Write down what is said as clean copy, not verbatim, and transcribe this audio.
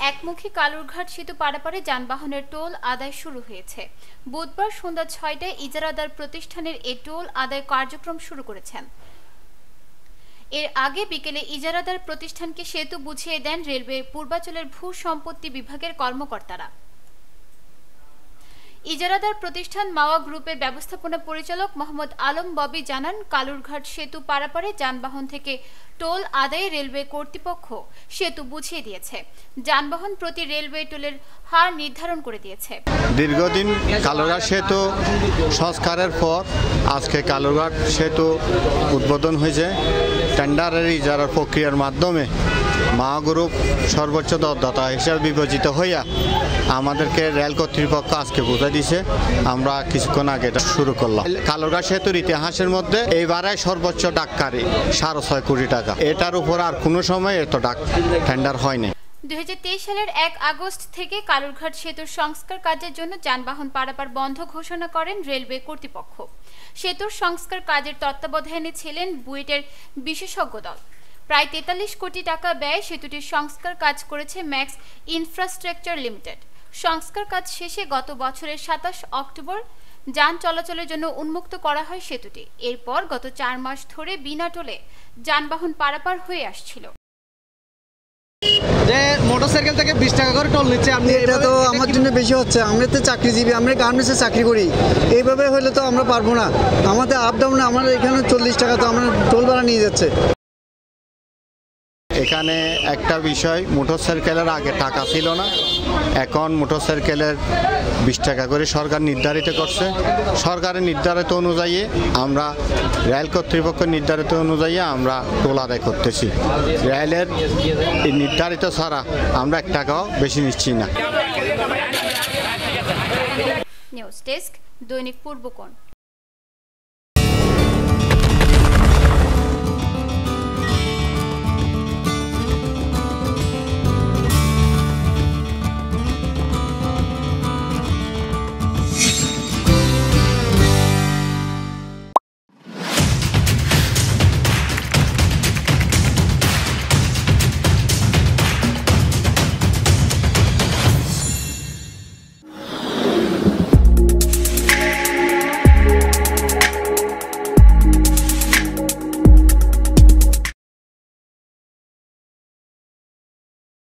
একমুখী কালুরঘাট সেতু পারাপারে যানবাহনের টোল আদায় শুরু হয়েছে। বুধবার সন্ধ্যা ৬টায় ইজারাদার প্রতিষ্ঠানের এই টোল আদায় কার্যক্রম শুরু করেছেন। এর আগে বিকেলে ইজারাদার প্রতিষ্ঠানকে সেতু বুঝিয়ে দেন রেলওয়ে পূর্বাঞ্চলের ভূ সম্পত্তি বিভাগের কর্মকর্তারা। ইজারাদার প্রতিষ্ঠান মাওয়া গ্রুপের ব্যবস্থাপনা পরিচালক মোহাম্মদ আলম ববি জানান, কালুরঘাট সেতু পারাপারে যানবাহন থেকে টোল আদায়ে রেলওয়ে কর্তৃপক্ষ সেতু বুঝিয়ে দিয়েছে। যানবাহন প্রতি রেলওয়ে টোলের হার নির্ধারণ করে দিয়েছে। দীর্ঘদিন কালুরঘাট সেতু সংস্কারের পর আজকে কালুরঘাট সেতু উদ্বোধন হয়েছে। টেন্ডারের ইজারার প্রক্রিয়ার মাধ্যমে মাওয়া গ্রুপ সর্বোচ্চ দরদাতা হিসেবে বিবেচিত হইয়া আমাদেরকে রেল কর্তৃপক্ষ আজকে বুঝে দিছে। আমরা কিছুক্ষণ আগে এটা শুরু করলাম। কালুরঘাট সেতুর ইতিহাসের মধ্যে এইবারে সর্বোচ্চ ডাক্কারি 6.5 কোটি টাকা। এটার উপর আর কোনো সময় এত ডাক টেন্ডার হয়নি। 2023 সালের 1 আগস্ট থেকে কালুরঘাট সেতুর সংস্কার কাজের জন্য যানবাহন পারাপার বন্ধ ঘোষণা করেন রেলওয়ে কর্তৃপক্ষ। সেতুর সংস্কার কাজের তত্ত্বাবধানে ছিলেন বুয়েটের বিশেষজ্ঞ দল। প্রায় 43 কোটি টাকা ব্যয়ে সেতুটির সংস্কার কাজ করেছে ম্যাক্স ইনফ্রাস্ট্রাকচার লিমিটেড। সংস্কার কাজ শেষে গত বছরের 27 অক্টোবর যান চলাচলের জন্য উন্মুক্ত করা হয় সেতুটি। এরপর গত 4 মাস ধরে বিনা টোলে যানবাহন পারাপার হয়ে আসছিল। যে মোটরসাইকেল থেকে 20 টাকা করে টোল নিচ্ছে, আপনি এটা তো আমার জন্য বেশি হচ্ছে। আমরা তো চাকরিজীবী, আমরা গার্মেন্টসে চাকরি করি। এইভাবে হলে তো আমরা পারবো না। আমাদের আপ ডাউনে আমাদের এখানে 40 টাকা তো আমরা টোল ভাড়া নিয়ে যাচ্ছে। এখানে একটা বিষয়, মোটরসাইকেলের আগে টাকা ছিল না, এখন মোটরসাইকেলের 20 টাকা করে সরকার নির্ধারিত করছে। সরকারের নির্ধারিত অনুযায়ী আমরা রেল কর্তৃপক্ষ নির্ধারিত অনুযায়ী আমরা টোল আদায় করতেছি। রেলের নির্ধারিত ছাড়া আমরা 1 টাকাও বেশি নিচ্ছি না। নিউজ ডেস্ক, দৈনিক পূর্বকোণ।